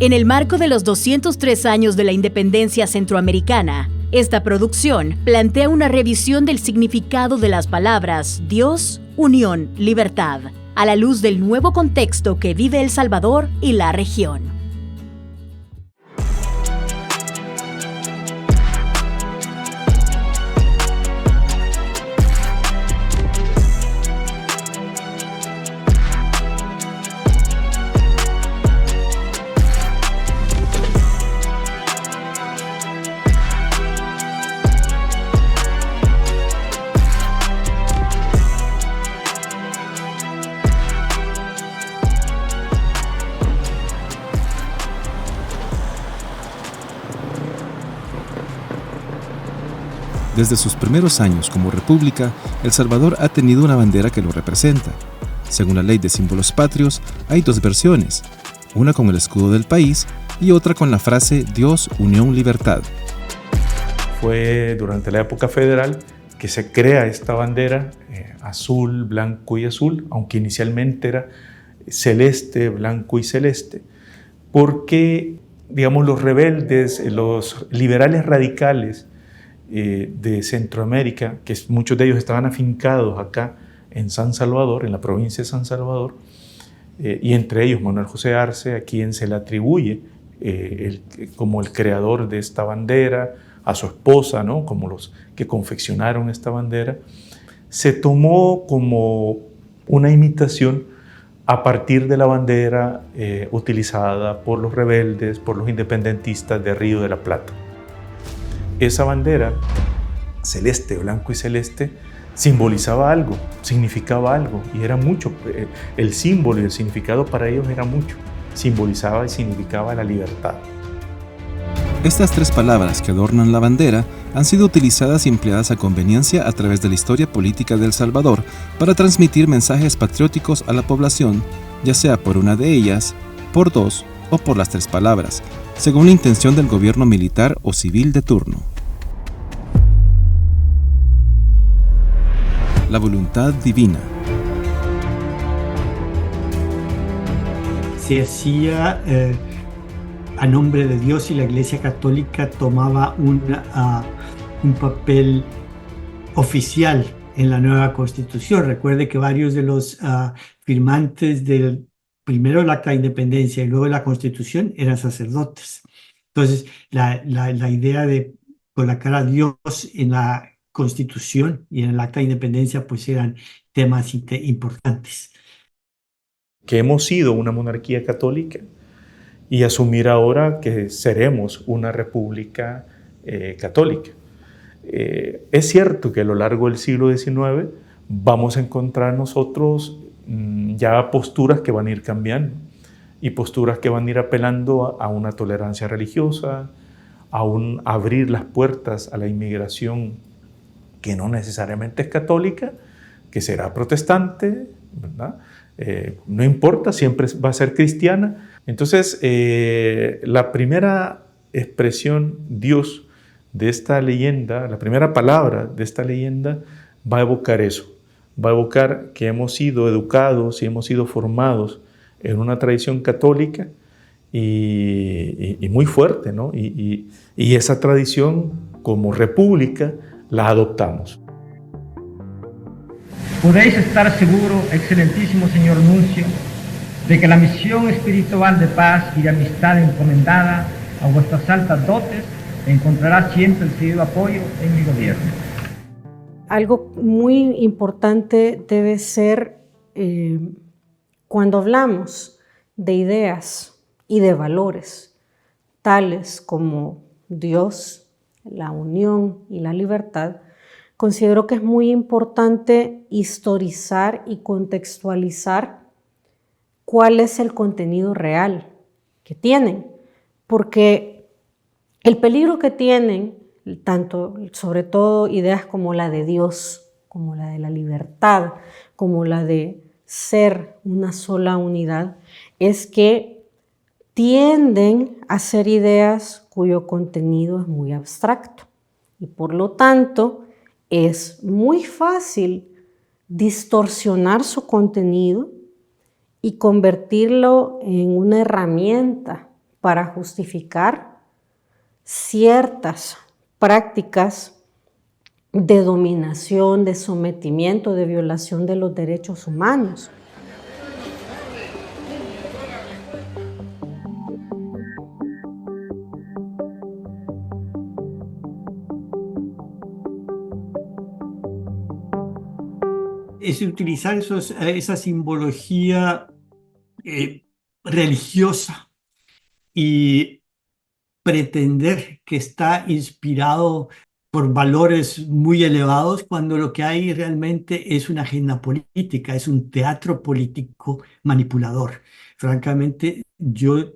En el marco de los 203 años de la independencia centroamericana, esta producción plantea una revisión del significado de las palabras Dios, unión, libertad, a la luz del nuevo contexto que vive El Salvador y la región. Desde sus primeros años como república, El Salvador ha tenido una bandera que lo representa. Según la Ley de Símbolos Patrios, hay dos versiones, una con el escudo del país y otra con la frase Dios, unión, libertad. Fue durante la época federal que se crea esta bandera azul, blanco y azul, aunque inicialmente era celeste, blanco y celeste, porque, digamos, los rebeldes, los liberales radicales de Centroamérica, que muchos de ellos estaban afincados acá en San Salvador, en la provincia de San Salvador, y entre ellos Manuel José Arce, a quien se le atribuye como el creador de esta bandera, a su esposa, ¿no? Como los que confeccionaron esta bandera, se tomó como una imitación a partir de la bandera utilizada por los rebeldes, por los independentistas de Río de la Plata. Esa bandera, celeste, blanco y celeste, simbolizaba algo, significaba algo, y era mucho. El símbolo y el significado para ellos era mucho. Simbolizaba y significaba la libertad. Estas tres palabras que adornan la bandera han sido utilizadas y empleadas a conveniencia a través de la historia política de El Salvador para transmitir mensajes patrióticos a la población, ya sea por una de ellas, por dos o por las tres palabras, según la intención del gobierno militar o civil de turno. La voluntad divina. Se hacía a nombre de Dios, y la Iglesia Católica tomaba un papel oficial en la nueva Constitución. Recuerde que varios de los firmantes primero el Acta de Independencia y luego la Constitución eran sacerdotes. Entonces, la idea de colocar a Dios en la Constitución y en el Acta de Independencia pues eran temas importantes. Que hemos sido una monarquía católica y asumir ahora que seremos una república católica. Es cierto que a lo largo del siglo XIX vamos a encontrar nosotros ya posturas que van a ir cambiando y posturas que van a ir apelando a una tolerancia religiosa, a abrir las puertas a la inmigración que no necesariamente es católica, que será protestante, ¿verdad? No importa, siempre va a ser cristiana. Entonces, la primera expresión Dios de esta leyenda, la primera palabra de esta leyenda va a evocar eso. Va a evocar que hemos sido educados y hemos sido formados en una tradición católica y muy fuerte, ¿no? Y esa tradición como república la adoptamos. Podéis estar seguro, excelentísimo señor nuncio, de que la misión espiritual de paz y de amistad encomendada a vuestras altas dotes encontrará siempre el seguido apoyo en mi gobierno. Algo muy importante debe ser cuando hablamos de ideas y de valores, tales como Dios, la unión y la libertad, considero que es muy importante historizar y contextualizar cuál es el contenido real que tienen, porque el peligro que tienen, tanto, sobre todo ideas como la de Dios, como la de la libertad, como la de ser una sola unidad, es que tienden a ser ideas cuyo contenido es muy abstracto y por lo tanto es muy fácil distorsionar su contenido y convertirlo en una herramienta para justificar ciertas prácticas de dominación, de sometimiento, de violación de los derechos humanos. Es utilizar esa simbología religiosa y pretender que está inspirado por valores muy elevados cuando lo que hay realmente es una agenda política, es un teatro político manipulador. Francamente, yo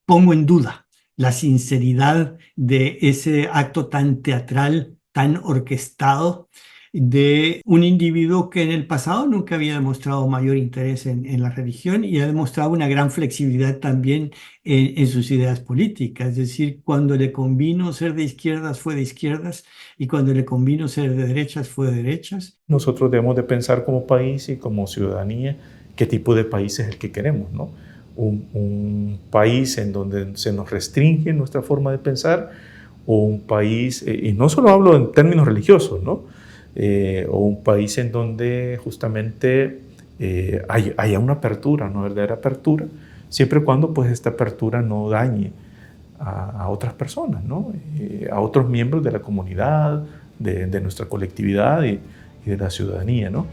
pongo en duda la sinceridad de ese acto tan teatral, tan orquestado, de un individuo que en el pasado nunca había demostrado mayor interés en la religión y ha demostrado una gran flexibilidad también en sus ideas políticas. Es decir, cuando le convino ser de izquierdas fue de izquierdas y cuando le convino ser de derechas fue de derechas. Nosotros debemos de pensar como país y como ciudadanía qué tipo de país es el que queremos, ¿no? Un país en donde se nos restringe nuestra forma de pensar, o un país, y no solo hablo en términos religiosos, ¿no? O un país en donde justamente haya una apertura, una verdadera apertura, siempre y cuando pues, esta apertura no dañe a otras personas, ¿no? A otros miembros de la comunidad, de nuestra colectividad y de la ciudadanía, ¿no?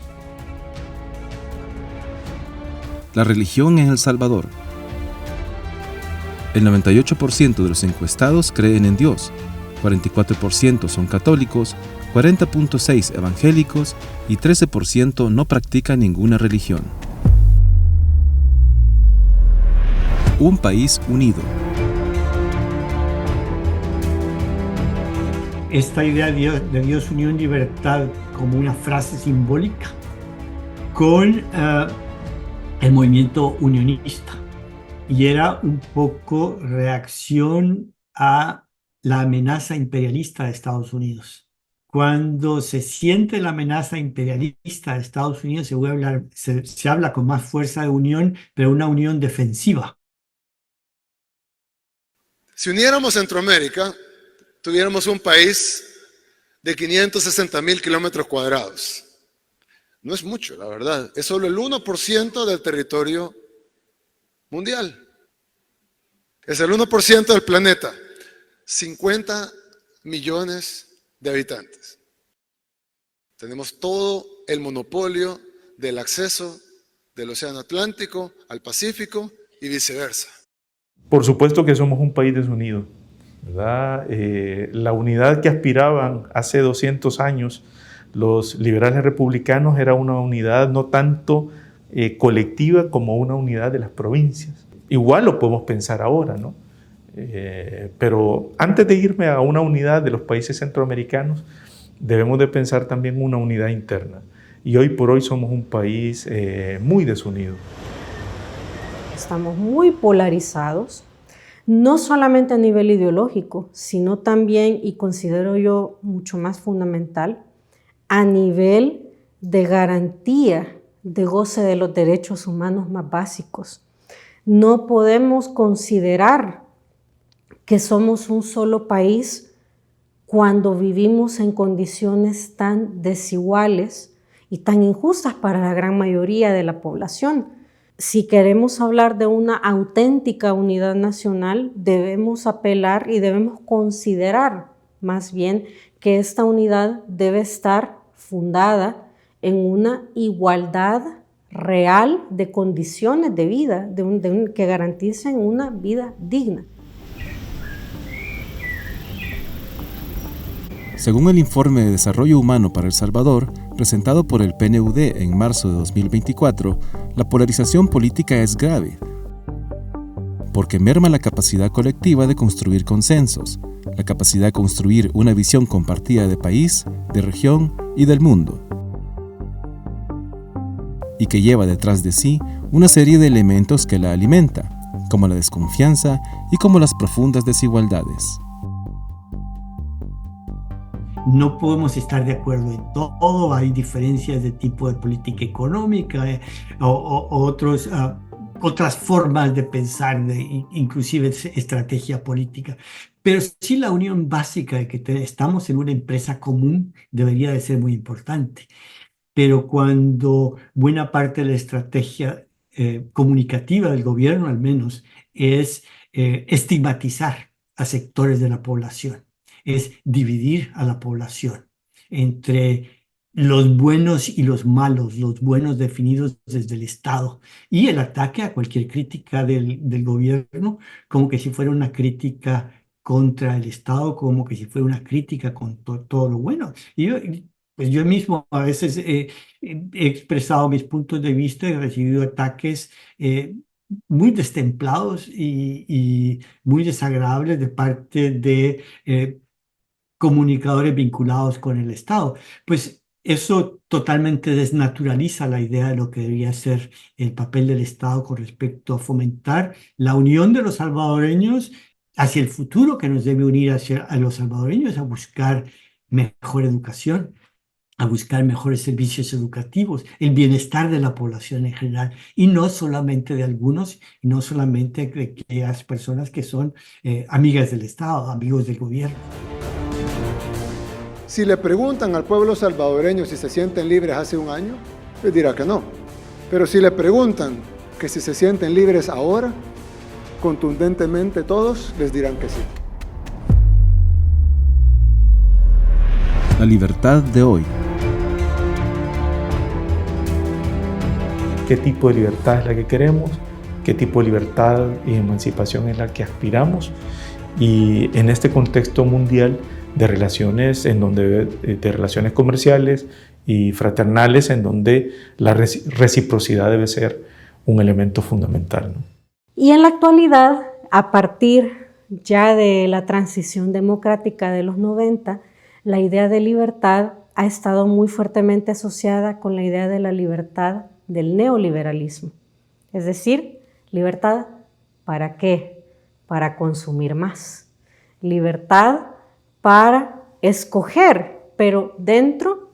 La religión en El Salvador. El 98% de los encuestados creen en Dios, 44% son católicos, 40.6% evangélicos y 13% no practican ninguna religión. Un país unido. Esta idea de Dios, unión, libertad como una frase simbólica con el movimiento unionista. Y era un poco reacción a la amenaza imperialista de Estados Unidos. Cuando se siente la amenaza imperialista de Estados Unidos, se habla con más fuerza de unión, pero una unión defensiva. Si uniéramos Centroamérica, tuviéramos un país de 560,000 kilómetros cuadrados. No es mucho, la verdad. Es solo el 1% del territorio mundial. Es el 1% del planeta. 50 millones de habitantes. Tenemos todo el monopolio del acceso del Océano Atlántico al Pacífico y viceversa. Por supuesto que somos un país desunido, ¿verdad? La unidad que aspiraban hace 200 años los liberales republicanos era una unidad no tanto colectiva como una unidad de las provincias. Igual lo podemos pensar ahora, ¿no? Pero antes de irme a una unidad de los países centroamericanos, debemos de pensar también una unidad interna. Y hoy por hoy somos un país muy desunido. Estamos muy polarizados, no solamente a nivel ideológico, sino también, y considero yo mucho más fundamental, a nivel de garantía de goce de los derechos humanos más básicos. No podemos considerar que somos un solo país cuando vivimos en condiciones tan desiguales y tan injustas para la gran mayoría de la población. Si queremos hablar de una auténtica unidad nacional, debemos apelar y debemos considerar más bien que esta unidad debe estar fundada en una igualdad real de condiciones de vida, que garanticen una vida digna. Según el Informe de Desarrollo Humano para El Salvador, presentado por el PNUD en marzo de 2024, la polarización política es grave, porque merma la capacidad colectiva de construir consensos, la capacidad de construir una visión compartida de país, de región y del mundo, y que lleva detrás de sí una serie de elementos que la alimenta, como la desconfianza y como las profundas desigualdades. No podemos estar de acuerdo en todo, hay diferencias de tipo de política económica o otros otras formas de pensar, inclusive estrategia política. Pero sí la unión básica de que estamos en una empresa común debería de ser muy importante. Pero cuando buena parte de la estrategia comunicativa del gobierno, al menos, es estigmatizar a sectores de la población, es dividir a la población entre los buenos y los malos, los buenos definidos desde el Estado, y el ataque a cualquier crítica del gobierno, como que si fuera una crítica contra el Estado, como que si fuera una crítica contra todo lo bueno. Pues yo mismo a veces he expresado mis puntos de vista y he recibido ataques muy destemplados y muy desagradables de parte de comunicadores vinculados con el Estado. Pues eso totalmente desnaturaliza la idea de lo que debería ser el papel del Estado con respecto a fomentar la unión de los salvadoreños hacia el futuro que nos debe unir a los salvadoreños, a buscar mejor educación, a buscar mejores servicios educativos, el bienestar de la población en general, y no solamente de algunos, y no solamente de aquellas personas que son amigas del Estado, amigos del gobierno. Si le preguntan al pueblo salvadoreño si se sienten libres hace un año, les dirá que no. Pero si le preguntan que si se sienten libres ahora, contundentemente todos les dirán que sí. La libertad de hoy. ¿Qué tipo de libertad es la que queremos? ¿Qué tipo de libertad y emancipación es la que aspiramos? Y en este contexto mundial de relaciones, de relaciones comerciales y fraternales, en donde la reciprocidad debe ser un elemento fundamental, ¿no? Y en la actualidad, a partir ya de la transición democrática de los 90, la idea de libertad ha estado muy fuertemente asociada con la idea de la libertad del neoliberalismo. Es decir, libertad ¿para qué? Para consumir más. Libertad para escoger, pero dentro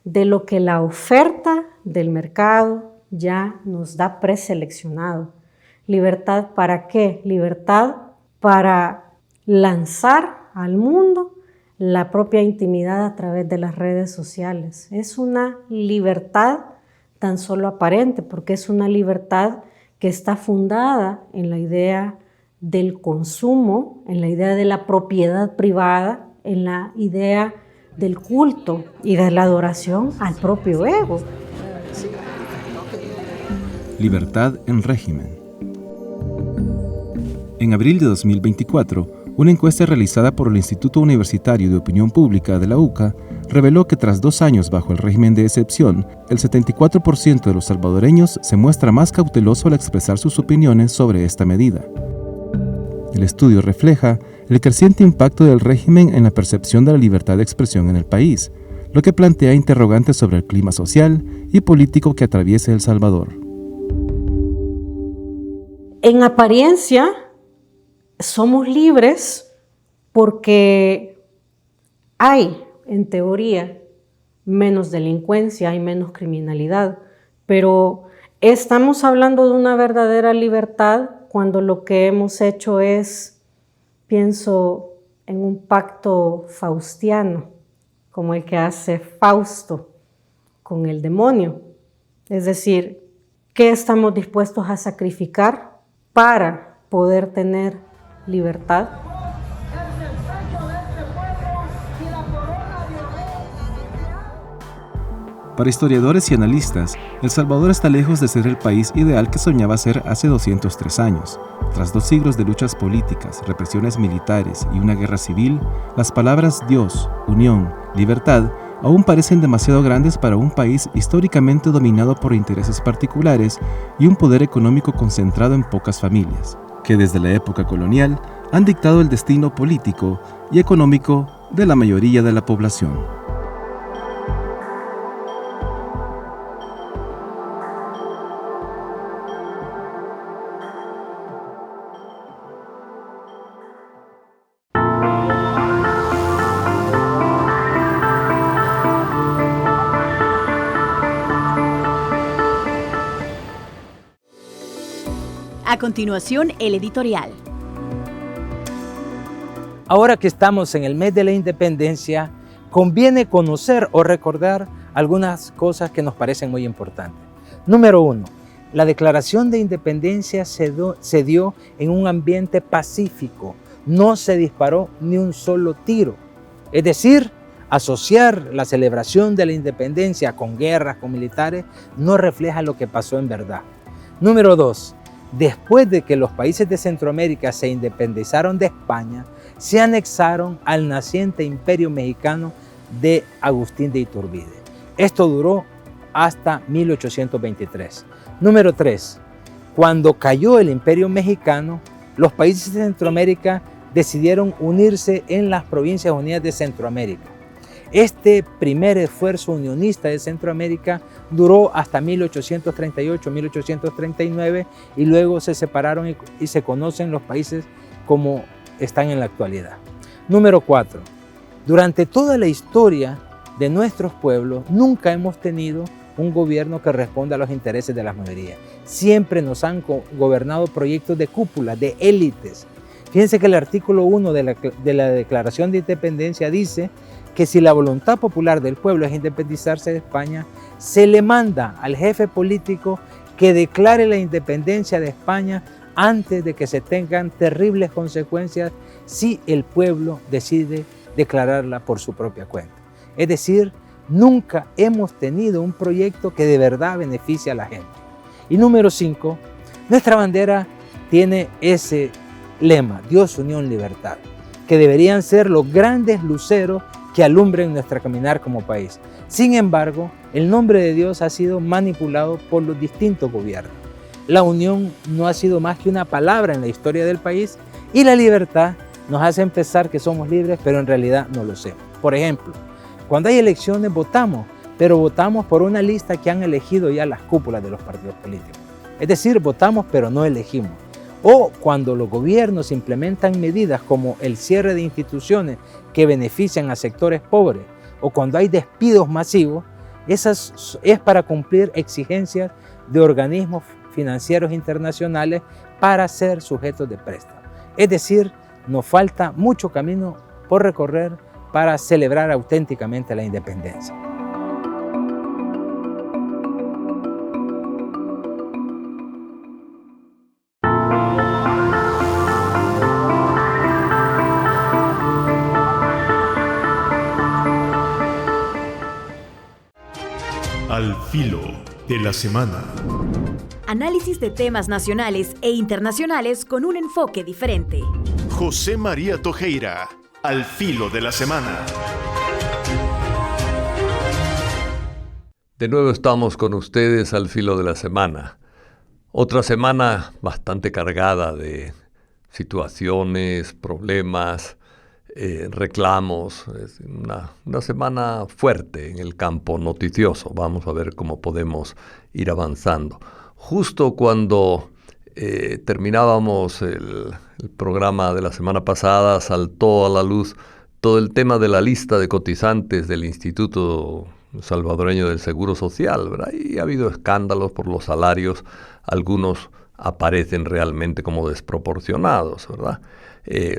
de lo que la oferta del mercado ya nos da preseleccionado. ¿Libertad para qué? Libertad para lanzar al mundo la propia intimidad a través de las redes sociales. Es una libertad tan solo aparente, porque es una libertad que está fundada en la idea del consumo, en la idea de la propiedad privada, en la idea del culto y de la adoración al propio ego. Libertad en régimen. En abril de 2024, una encuesta realizada por el Instituto Universitario de Opinión Pública de la UCA reveló que tras 2 años bajo el régimen de excepción, el 74% de los salvadoreños se muestra más cauteloso al expresar sus opiniones sobre esta medida. El estudio refleja el creciente impacto del régimen en la percepción de la libertad de expresión en el país, lo que plantea interrogantes sobre el clima social y político que atraviesa El Salvador. En apariencia, somos libres porque hay, en teoría, menos delincuencia, hay menos criminalidad, pero estamos hablando de una verdadera libertad cuando lo que hemos hecho es, pienso en un pacto faustiano, como el que hace Fausto con el demonio. Es decir, ¿qué estamos dispuestos a sacrificar para poder tener libertad? Para historiadores y analistas, El Salvador está lejos de ser el país ideal que soñaba ser hace 203 años. Tras 2 siglos de luchas políticas, represiones militares y una guerra civil, las palabras Dios, unión, libertad aún parecen demasiado grandes para un país históricamente dominado por intereses particulares y un poder económico concentrado en pocas familias, que desde la época colonial han dictado el destino político y económico de la mayoría de la población. A continuación, el editorial. Ahora que estamos en el mes de la independencia, conviene conocer o recordar algunas cosas que nos parecen muy importantes. Número 1. La Declaración de Independencia se dio en un ambiente pacífico. No se disparó ni un solo tiro. Es decir, asociar la celebración de la independencia con guerras, con militares, no refleja lo que pasó en verdad. Número 2. Después de que los países de Centroamérica se independizaron de España, se anexaron al naciente imperio mexicano de Agustín de Iturbide. Esto duró hasta 1823. Número 3. Cuando cayó el imperio mexicano, los países de Centroamérica decidieron unirse en las Provincias Unidas de Centroamérica. Este primer esfuerzo unionista de Centroamérica duró hasta 1838-1839 y luego se separaron y se conocen los países como están en la actualidad. Número 4. Durante toda la historia de nuestros pueblos nunca hemos tenido un gobierno que responda a los intereses de las mayorías. Siempre nos han gobernado proyectos de cúpula, de élites. Fíjense que el artículo 1 de la Declaración de Independencia dice que si la voluntad popular del pueblo es independizarse de España, se le manda al jefe político que declare la independencia de España antes de que se tengan terribles consecuencias si el pueblo decide declararla por su propia cuenta. Es decir, nunca hemos tenido un proyecto que de verdad beneficie a la gente. Y número 5, nuestra bandera tiene ese lema, Dios, unión, libertad, que deberían ser los grandes luceros que alumbren nuestro caminar como país. Sin embargo, el nombre de Dios ha sido manipulado por los distintos gobiernos. La unión no ha sido más que una palabra en la historia del país y la libertad nos hace pensar que somos libres, pero en realidad no lo somos. Por ejemplo, cuando hay elecciones votamos, pero votamos por una lista que han elegido ya las cúpulas de los partidos políticos. Es decir, votamos pero no elegimos. O cuando los gobiernos implementan medidas como el cierre de instituciones que benefician a sectores pobres, o cuando hay despidos masivos, esas es para cumplir exigencias de organismos financieros internacionales para ser sujetos de préstamo. Es decir, nos falta mucho camino por recorrer para celebrar auténticamente la independencia. Al filo de la semana. Análisis de temas nacionales e internacionales con un enfoque diferente. José María Tojeira, al filo de la semana. De nuevo estamos con ustedes al filo de la semana. Otra semana bastante cargada de situaciones, problemas, reclamos. Es una semana fuerte en el campo noticioso. Vamos a ver cómo podemos ir avanzando. Justo cuando terminábamos el programa de la semana pasada, saltó a la luz todo el tema de la lista de cotizantes del Instituto Salvadoreño del Seguro Social, ¿verdad? Y ha habido escándalos por los salarios, algunos aparecen realmente como desproporcionados, ¿verdad?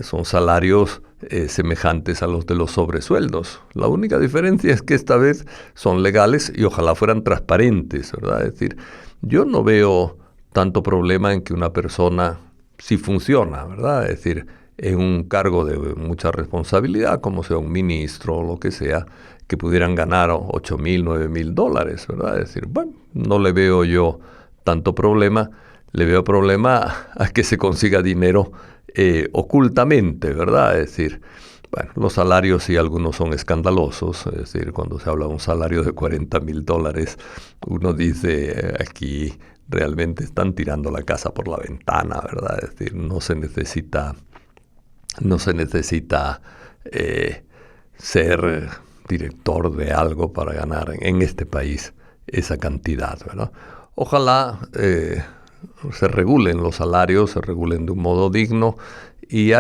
Son salarios semejantes a los de los sobresueldos. La única diferencia es que esta vez son legales y ojalá fueran transparentes, ¿verdad? Es decir, yo no veo tanto problema en que una persona sí funciona, ¿verdad? Es decir, en un cargo de mucha responsabilidad, como sea un ministro o lo que sea, que pudieran ganar $8,000, $9,000, ¿verdad? Es decir, bueno, no le veo yo tanto problema, le veo problema a que se consiga dinero ocultamente, ¿verdad? Es decir, bueno, los salarios sí, algunos son escandalosos, es decir, cuando se habla de un salario de $40,000, uno dice, aquí realmente están tirando la casa por la ventana, ¿verdad? Es decir, no se necesita ser director de algo para ganar en este país esa cantidad, ¿verdad? Ojalá se regulen los salarios, se regulen de un modo digno y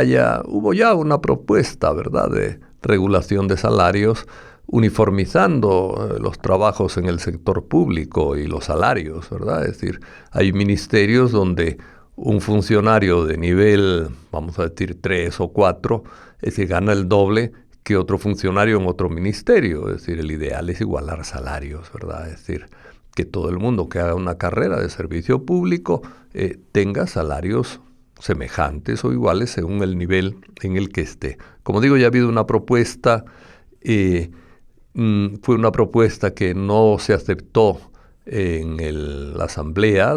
hubo ya una propuesta, ¿verdad?, de regulación de salarios, uniformizando los trabajos en el sector público y los salarios, ¿verdad? Es decir, hay ministerios donde un funcionario de nivel, vamos a decir 3 o 4, gana el doble que otro funcionario en otro ministerio. Es decir, el ideal es igualar salarios, ¿verdad? Es decir, que todo el mundo que haga una carrera de servicio público tenga salarios semejantes o iguales según el nivel en el que esté. Como digo, ya ha habido una propuesta, fue una propuesta que no se aceptó en la asamblea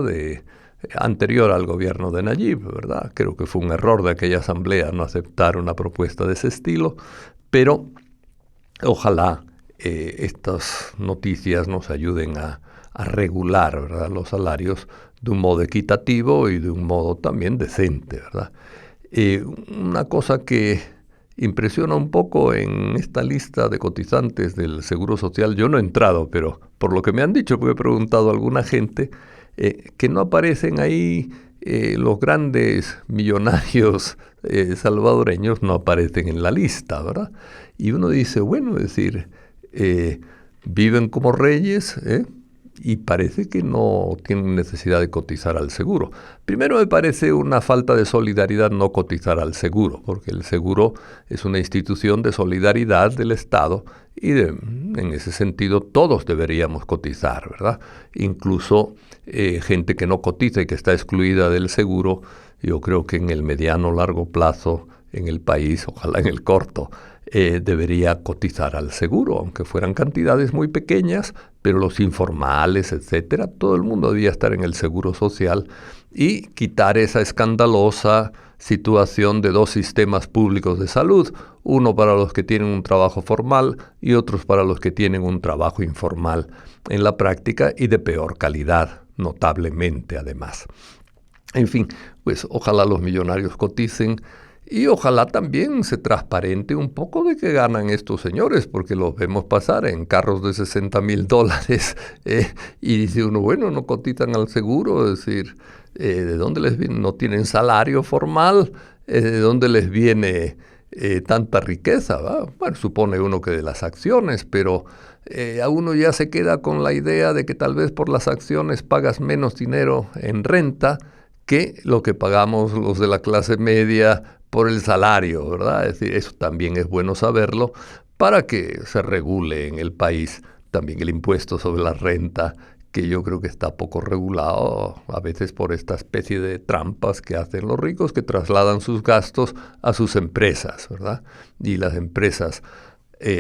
anterior al gobierno de Nayib, ¿verdad? Creo que fue un error de aquella asamblea no aceptar una propuesta de ese estilo, pero ojalá estas noticias nos ayuden a regular, ¿verdad?, los salarios de un modo equitativo y de un modo también decente, ¿verdad? Una cosa que impresiona un poco en esta lista de cotizantes del Seguro Social, yo no he entrado, pero por lo que me han dicho, porque he preguntado a alguna gente, que no aparecen ahí los grandes millonarios salvadoreños, no aparecen en la lista, ¿verdad? Y uno dice, bueno, es decir, viven como reyes, y parece que no tienen necesidad de cotizar al seguro. Primero, me parece una falta de solidaridad no cotizar al seguro, porque el seguro es una institución de solidaridad del Estado y en ese sentido todos deberíamos cotizar, ¿verdad? Incluso gente que no cotiza y que está excluida del seguro, yo creo que en el mediano o largo plazo en el país, ojalá en el corto, debería cotizar al seguro, aunque fueran cantidades muy pequeñas, pero los informales, etcétera, todo el mundo debía estar en el seguro social y quitar esa escandalosa situación de dos sistemas públicos de salud, uno para los que tienen un trabajo formal y otros para los que tienen un trabajo informal en la práctica y de peor calidad, notablemente además. En fin, pues ojalá los millonarios coticen. Y ojalá también se transparente un poco de qué ganan estos señores, porque los vemos pasar en carros de $60,000 y dice uno, bueno, no cotizan al seguro, es decir, ¿de dónde les viene? No tienen salario formal, ¿de dónde les viene tanta riqueza? ¿Va? Bueno, supone uno que de las acciones, pero a uno ya se queda con la idea de que tal vez por las acciones pagas menos dinero en renta que lo que pagamos los de la clase media por el salario, ¿verdad? Es decir, eso también es bueno saberlo para que se regule en el país también el impuesto sobre la renta, que yo creo que está poco regulado a veces por esta especie de trampas que hacen los ricos que trasladan sus gastos a sus empresas, ¿verdad? Y las empresas,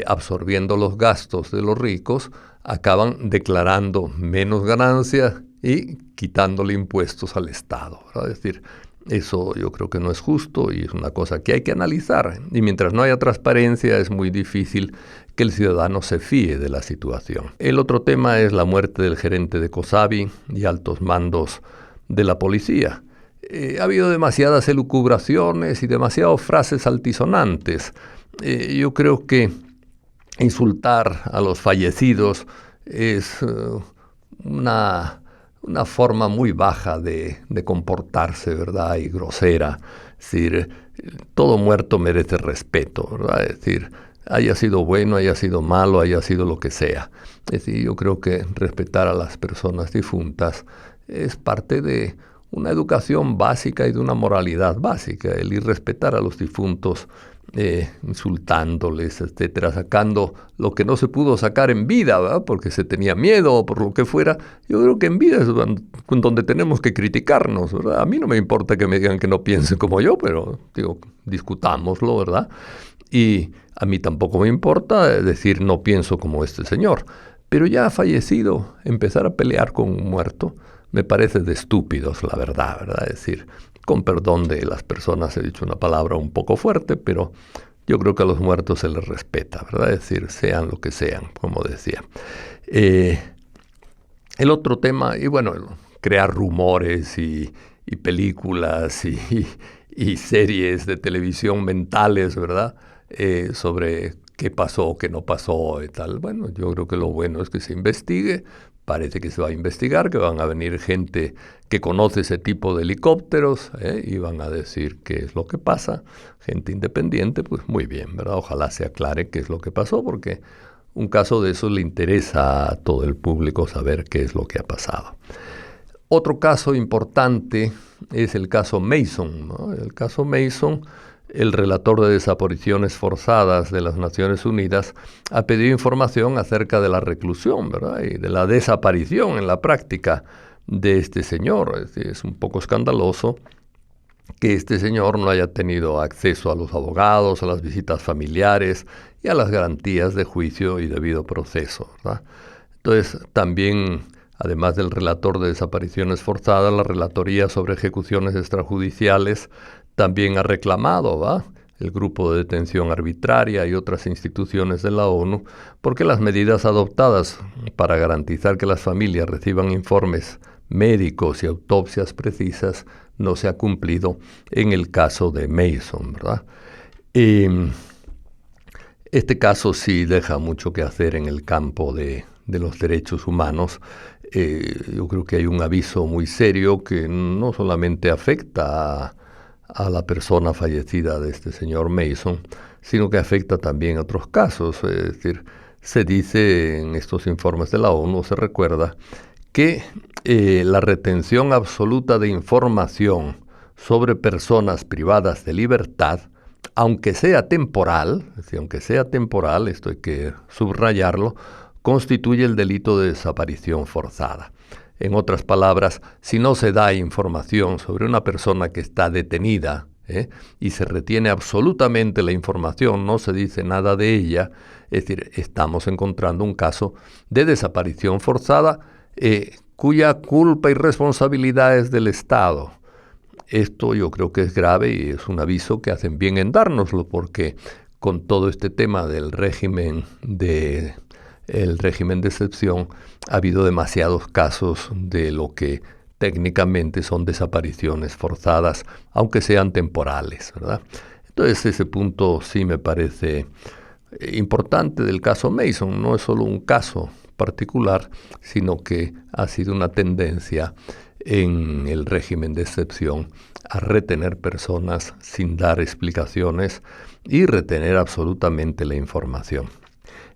absorbiendo los gastos de los ricos, acaban declarando menos ganancias y quitándole impuestos al Estado, ¿verdad? Es decir, eso yo creo que no es justo y es una cosa que hay que analizar. Y mientras no haya transparencia es muy difícil que el ciudadano se fíe de la situación. El otro tema es la muerte del gerente de COSABI y altos mandos de la policía. Ha habido demasiadas elucubraciones y demasiadas frases altisonantes. Yo creo que insultar a los fallecidos es una forma muy baja de comportarse, ¿verdad? Y grosera. Es decir, todo muerto merece respeto, ¿verdad? Es decir, haya sido bueno, haya sido malo, haya sido lo que sea. Es decir, yo creo que respetar a las personas difuntas es parte de una educación básica y de una moralidad básica, el ir respetar a los difuntos, insultándoles, etcétera, sacando lo que no se pudo sacar en vida, ¿verdad? Porque se tenía miedo o por lo que fuera. Yo creo que en vida es donde tenemos que criticarnos, ¿verdad? A mí no me importa que me digan que no piense como yo, pero digo, discutámoslo, ¿verdad? Y a mí tampoco me importa decir no pienso como este señor, pero ya fallecido, empezar a pelear con un muerto me parece de estúpidos, la verdad, ¿verdad? Es decir, con perdón de las personas, he dicho una palabra un poco fuerte, pero yo creo que a los muertos se les respeta, ¿verdad? Es decir, sean lo que sean, como decía. El otro tema, y bueno, crear rumores y películas y series de televisión mentales, ¿verdad? Sobre qué pasó, qué no pasó y tal. Bueno, yo creo que lo bueno es que se investigue. Parece que se va a investigar, que van a venir gente que conoce ese tipo de helicópteros y van a decir qué es lo que pasa. Gente independiente, pues muy bien, ¿verdad? Ojalá se aclare qué es lo que pasó, porque un caso de eso le interesa a todo el público saber qué es lo que ha pasado. Otro caso importante es el caso Mason, ¿no? El caso Mason, el relator de desapariciones forzadas de las Naciones Unidas ha pedido información acerca de la reclusión, ¿verdad? Y de la desaparición en la práctica de este señor. Es un poco escandaloso que este señor no haya tenido acceso a los abogados, a las visitas familiares y a las garantías de juicio y debido proceso, ¿verdad? Entonces, también, además del relator de desapariciones forzadas, la Relatoría sobre Ejecuciones Extrajudiciales también ha reclamado, ¿va?, el Grupo de Detención Arbitraria y otras instituciones de la ONU, porque las medidas adoptadas para garantizar que las familias reciban informes médicos y autopsias precisas no se ha cumplido en el caso de Mason, ¿verdad? Este caso sí deja mucho que hacer en el campo de los derechos humanos. Yo creo que hay un aviso muy serio que no solamente afecta a la persona fallecida de este señor Mason, sino que afecta también a otros casos. Es decir, se dice en estos informes de la ONU, se recuerda, que la retención absoluta de información sobre personas privadas de libertad, aunque sea temporal, es decir, aunque sea temporal, esto hay que subrayarlo, constituye el delito de desaparición forzada. En otras palabras, si no se da información sobre una persona que está detenida, y se retiene absolutamente la información, no se dice nada de ella, es decir, estamos encontrando un caso de desaparición forzada cuya culpa y responsabilidad es del Estado. Esto yo creo que es grave y es un aviso que hacen bien en dárnoslo, porque con todo este tema del régimen de excepción ha habido demasiados casos de lo que técnicamente son desapariciones forzadas, aunque sean temporales, ¿verdad? Entonces ese punto sí me parece importante del caso Mason. No es solo un caso particular, sino que ha sido una tendencia en el régimen de excepción a retener personas sin dar explicaciones y retener absolutamente la información.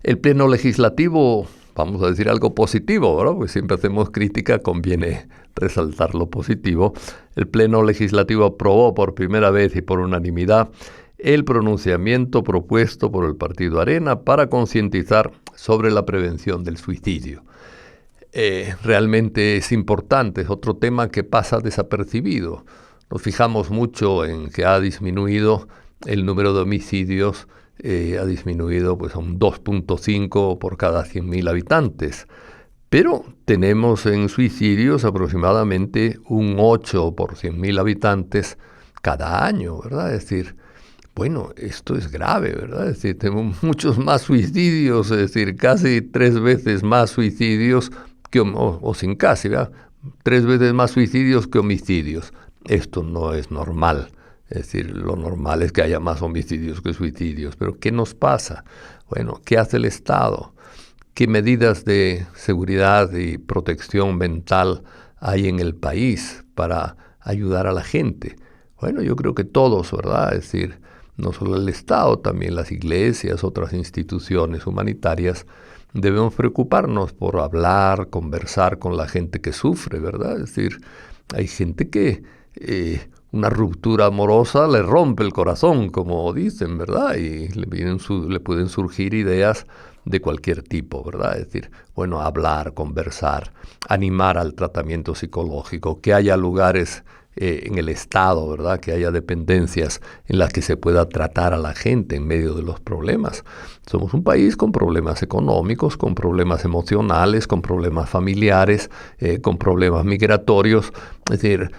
El Pleno Legislativo, vamos a decir algo positivo, ¿verdad? Porque siempre hacemos crítica, conviene resaltar lo positivo. El Pleno Legislativo aprobó por primera vez y por unanimidad el pronunciamiento propuesto por el Partido Arena para concientizar sobre la prevención del suicidio. Realmente es importante, es otro tema que pasa desapercibido. Nos fijamos mucho en que ha disminuido el número de homicidios, ha disminuido pues a un 2.5 por cada 100.000 habitantes. Pero tenemos en suicidios aproximadamente un 8 por 100.000 habitantes cada año, ¿verdad? Es decir, bueno, esto es grave, ¿verdad? Es decir, tenemos muchos más suicidios, es decir, casi 3 veces más suicidios o sin casi, ¿verdad? 3 veces más suicidios que homicidios. Esto no es normal. Es decir, lo normal es que haya más homicidios que suicidios. Pero ¿qué nos pasa? Bueno, ¿qué hace el Estado? ¿Qué medidas de seguridad y protección mental hay en el país para ayudar a la gente? Bueno, yo creo que todos, ¿verdad? Es decir, no solo el Estado, también las iglesias, otras instituciones humanitarias, debemos preocuparnos por hablar, conversar con la gente que sufre, ¿verdad? Es decir, hay gente que una ruptura amorosa le rompe el corazón, como dicen, ¿verdad? Y le pueden surgir ideas de cualquier tipo, ¿verdad? Es decir, bueno, hablar, conversar, animar al tratamiento psicológico, que haya lugares en el Estado, ¿verdad? Que haya dependencias en las que se pueda tratar a la gente en medio de los problemas. Somos un país con problemas económicos, con problemas emocionales, con problemas familiares, con problemas migratorios. Es decir,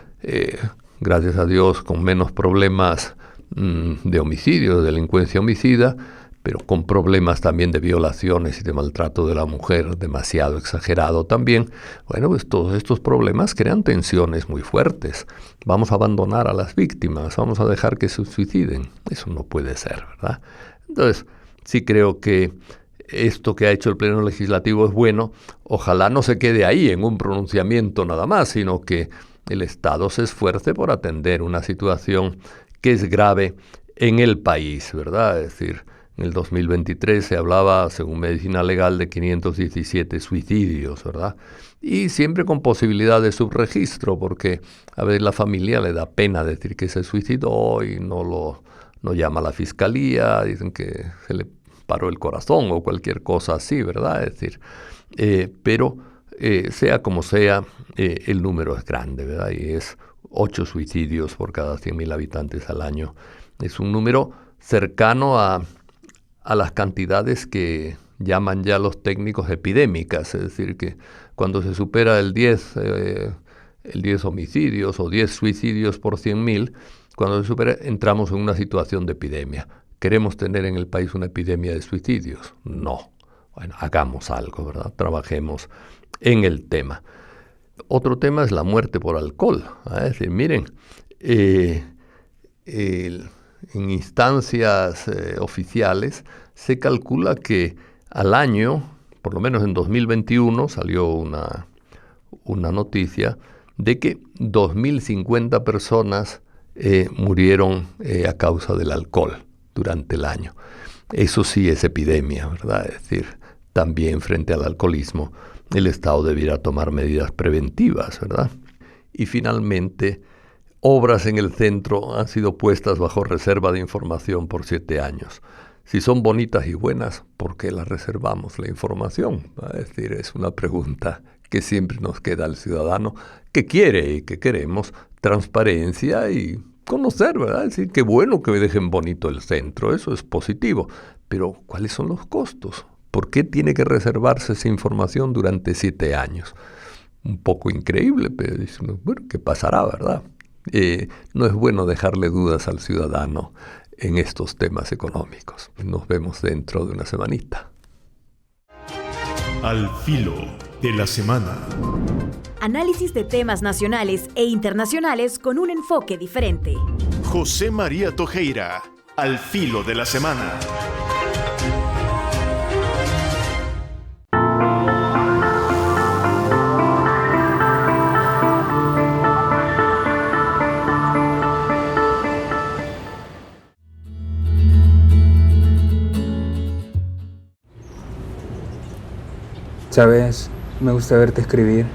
gracias a Dios, con menos problemas de homicidio, de delincuencia homicida, pero con problemas también de violaciones y de maltrato de la mujer, demasiado exagerado también. Bueno, pues todos estos problemas crean tensiones muy fuertes. Vamos a abandonar a las víctimas, vamos a dejar que se suiciden. Eso no puede ser, ¿verdad? Entonces, sí creo que esto que ha hecho el Pleno Legislativo es bueno. Ojalá no se quede ahí en un pronunciamiento nada más, sino que el Estado se esfuerce por atender una situación que es grave en el país, ¿verdad? Es decir, En el 2023 se hablaba, según Medicina Legal, de 517 suicidios, ¿verdad? Y siempre con posibilidad de subregistro, porque a veces la familia le da pena decir que se suicidó y no llama a la fiscalía, dicen que se le paró el corazón o cualquier cosa así, ¿verdad? Es decir, pero sea como sea, el número es grande, ¿verdad? Y es 8 suicidios por cada 100.000 habitantes al año. Es un número cercano a las cantidades que llaman ya los técnicos epidémicas, es decir, que cuando se supera el 10 homicidios o 10 suicidios por 100.000, cuando se supera, entramos en una situación de epidemia. ¿Queremos tener en el país una epidemia de suicidios? No. Bueno, hagamos algo, ¿verdad? Trabajemos en el tema. Otro tema es la muerte por alcohol. Es decir, miren, en instancias oficiales se calcula que al año, por lo menos en 2021, salió una noticia de que 2.050 personas murieron a causa del alcohol durante el año. Eso sí es epidemia, ¿verdad? Es decir, también frente al alcoholismo el Estado debiera tomar medidas preventivas, ¿verdad? Y finalmente, obras en el centro han sido puestas bajo reserva de información por 7 años. Si son bonitas y buenas, ¿por qué las reservamos la información? Es decir, es una pregunta que siempre nos queda al ciudadano que quiere y que queremos transparencia y conocer, ¿verdad? Es decir, qué bueno que dejen bonito el centro, eso es positivo. Pero, ¿cuáles son los costos? ¿Por qué tiene que reservarse esa información durante 7 años? Un poco increíble, pero bueno, ¿qué pasará, verdad? No es bueno dejarle dudas al ciudadano en estos temas económicos. Nos vemos dentro de una semanita. Al filo de la semana. Análisis de temas nacionales e internacionales con un enfoque diferente. José María Tojeira, al filo de la semana. Sabes, me gusta verte escribir.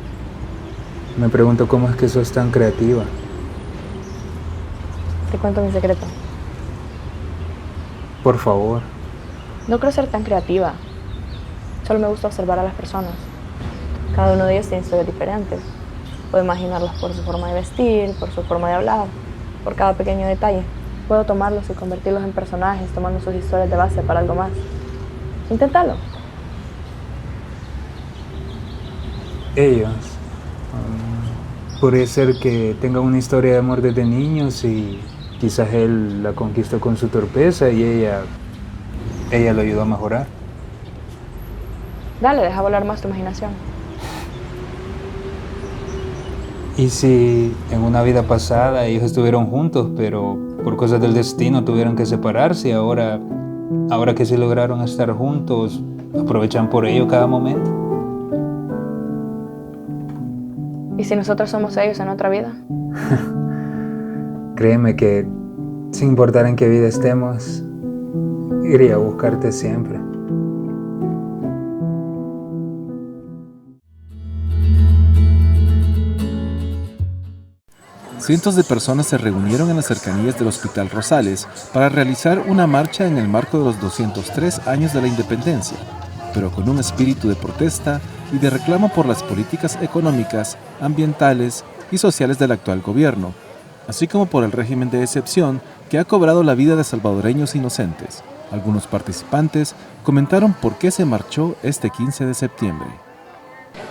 Me pregunto cómo es que sos tan creativa. Te cuento mi secreto. Por favor. No creo ser tan creativa. Solo me gusta observar a las personas. Cada uno de ellos tiene historias diferentes. Puedo imaginarlas por su forma de vestir, por su forma de hablar, por cada pequeño detalle. Puedo tomarlos y convertirlos en personajes, tomando sus historias de base para algo más. Inténtalo. Ellos. Puede ser que tengan una historia de amor desde niños y quizás él la conquistó con su torpeza y ella lo ayudó a mejorar. Dale, deja volar más tu imaginación. ¿Y si en una vida pasada ellos estuvieron juntos, pero por cosas del destino tuvieron que separarse y ahora que sí lograron estar juntos, aprovechan por ello cada momento? ¿Y si nosotros somos ellos en otra vida? Créeme que, sin importar en qué vida estemos, iría a buscarte siempre. Cientos de personas se reunieron en las cercanías del Hospital Rosales para realizar una marcha en el marco de los 203 años de la independencia, pero con un espíritu de protesta y de reclamo por las políticas económicas, ambientales y sociales del actual gobierno, así como por el régimen de excepción que ha cobrado la vida de salvadoreños inocentes. Algunos participantes comentaron por qué se marchó este 15 de septiembre.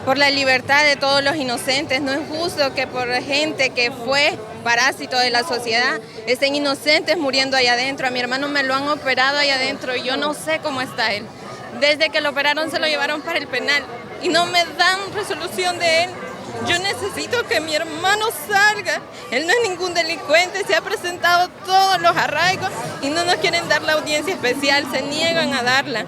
Por la libertad de todos los inocentes. No es justo que por gente que fue parásito de la sociedad estén inocentes muriendo allá adentro. A mi hermano me lo han operado allá adentro y yo no sé cómo está él. Desde que lo operaron se lo llevaron para el penal y no me dan resolución de él. Yo necesito que mi hermano salga. Él no es ningún delincuente, se ha presentado todos los arraigos y no nos quieren dar la audiencia especial, se niegan a darla.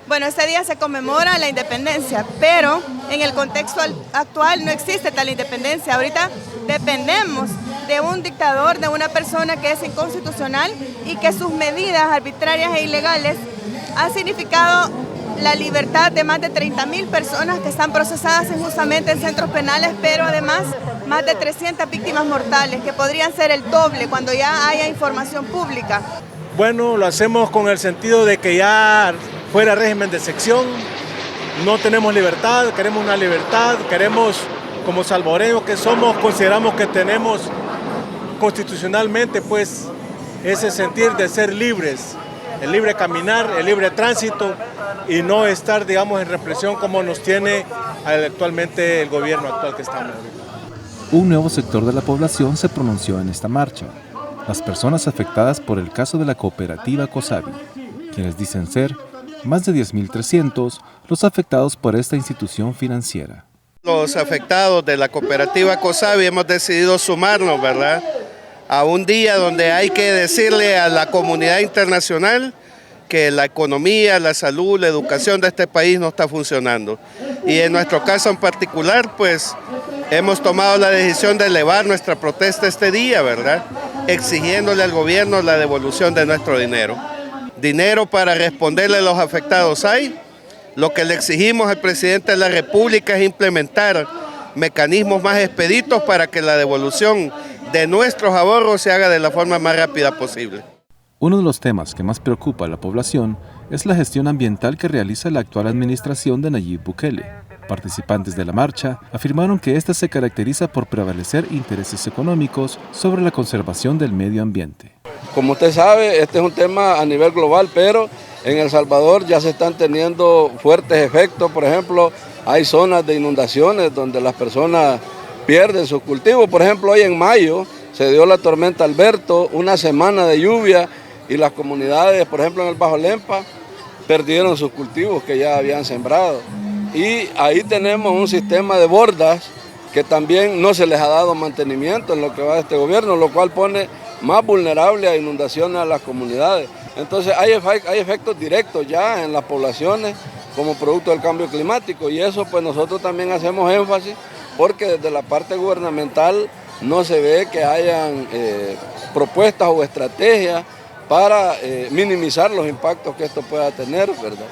Bueno, este día se conmemora la independencia, pero en el contexto actual no existe tal independencia. Ahorita dependemos de un dictador, de una persona que es inconstitucional y que sus medidas arbitrarias e ilegales ha significado la libertad de más de 30.000 personas que están procesadas injustamente en centros penales, pero además más de 300 víctimas mortales, que podrían ser el doble cuando ya haya información pública. Bueno, lo hacemos con el sentido de que ya fuera régimen de excepción, no tenemos libertad, queremos una libertad, queremos, como salvadoreños que somos, consideramos que tenemos constitucionalmente pues ese sentir de ser libres, el libre caminar, el libre tránsito y no estar, digamos, en represión como nos tiene actualmente el gobierno actual que estamos. Un nuevo sector de la población se pronunció en esta marcha, las personas afectadas por el caso de la cooperativa COSAVI, quienes dicen ser más de 10.300 los afectados por esta institución financiera. Los afectados de la cooperativa COSAVI hemos decidido sumarnos, ¿verdad?, a un día donde hay que decirle a la comunidad internacional que la economía, la salud, la educación de este país no está funcionando. Y en nuestro caso en particular, pues hemos tomado la decisión de elevar nuestra protesta este día, ¿verdad?, exigiéndole al gobierno la devolución de nuestro dinero. Dinero para responderle a los afectados hay. Lo que le exigimos al presidente de la República es implementar mecanismos más expeditos para que la devolución de nuestros ahorros se haga de la forma más rápida posible. Uno de los temas que más preocupa a la población es la gestión ambiental que realiza la actual administración de Nayib Bukele. Participantes de la marcha afirmaron que esta se caracteriza por prevalecer intereses económicos sobre la conservación del medio ambiente. Como usted sabe, este es un tema a nivel global, pero en El Salvador ya se están teniendo fuertes efectos. Por ejemplo, hay zonas de inundaciones donde las personas pierden sus cultivos. Por ejemplo, hoy en mayo se dio la tormenta Alberto, una semana de lluvia y las comunidades, por ejemplo en el Bajo Lempa, perdieron sus cultivos que ya habían sembrado. Y ahí tenemos un sistema de bordas que también no se les ha dado mantenimiento en lo que va de este gobierno, lo cual pone más vulnerable a inundaciones a las comunidades. Entonces hay efectos directos ya en las poblaciones como producto del cambio climático y eso pues nosotros también hacemos énfasis porque desde la parte gubernamental no se ve que hayan propuestas o estrategias para minimizar los impactos que esto pueda tener, ¿verdad?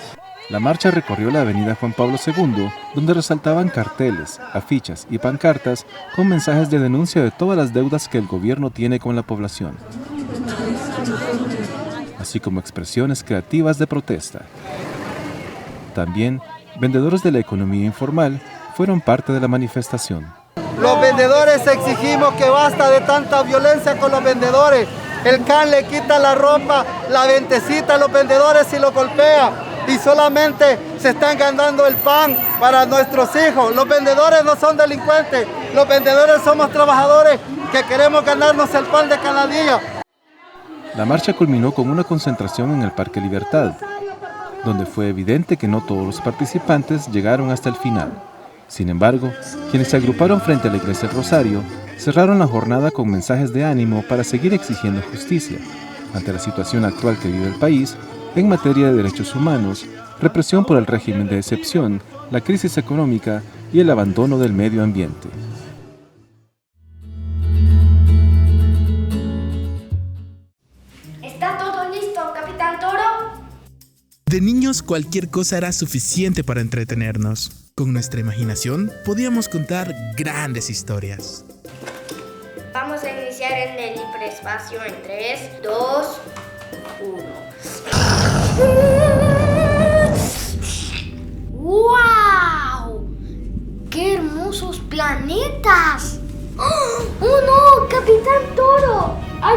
La marcha recorrió la avenida Juan Pablo II, donde resaltaban carteles, afiches y pancartas con mensajes de denuncia de todas las deudas que el gobierno tiene con la población, así como expresiones creativas de protesta. También, vendedores de la economía informal fueron parte de la manifestación. Los vendedores exigimos que basta de tanta violencia con los vendedores. El can le quita la ropa, la ventecita a los vendedores y los golpea. Y solamente se están ganando el pan para nuestros hijos. Los vendedores no son delincuentes, los vendedores somos trabajadores que queremos ganarnos el pan de cada día. La marcha culminó con una concentración en el Parque Libertad, donde fue evidente que no todos los participantes llegaron hasta el final. Sin embargo, quienes se agruparon frente a la Iglesia del Rosario cerraron la jornada con mensajes de ánimo para seguir exigiendo justicia ante la situación actual que vive el país en materia de derechos humanos, represión por el régimen de excepción, la crisis económica y el abandono del medio ambiente. ¿Está todo listo, Capitán Toro? De niños cualquier cosa era suficiente para entretenernos. Con nuestra imaginación podíamos contar grandes historias. Vamos a iniciar en el hiperespacio en 3, 2, 1. ¡Wow! ¡Qué hermosos planetas! ¡Oh no, Capitán Toro! Hay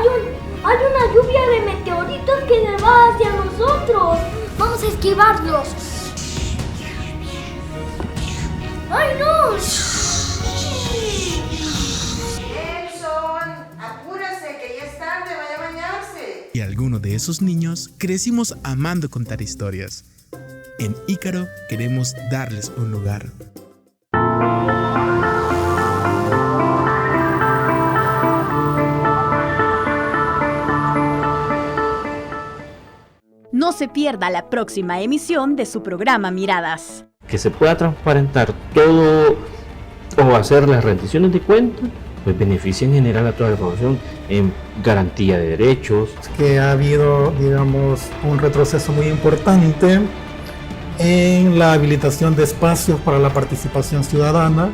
una lluvia de meteoritos que se va hacia nosotros. Vamos a esquivarlos. ¡Ay no! Apúrese que ya es tarde, vaya a bañarse. Y algunos de esos niños crecimos amando contar historias. En Ícaro queremos darles un lugar. No se pierda la próxima emisión de su programa Miradas. Que se pueda transparentar todo o hacer las rendiciones de cuentas pues beneficia en general a toda la población en garantía de derechos. Que ha habido, digamos, un retroceso muy importante en la habilitación de espacios para la participación ciudadana.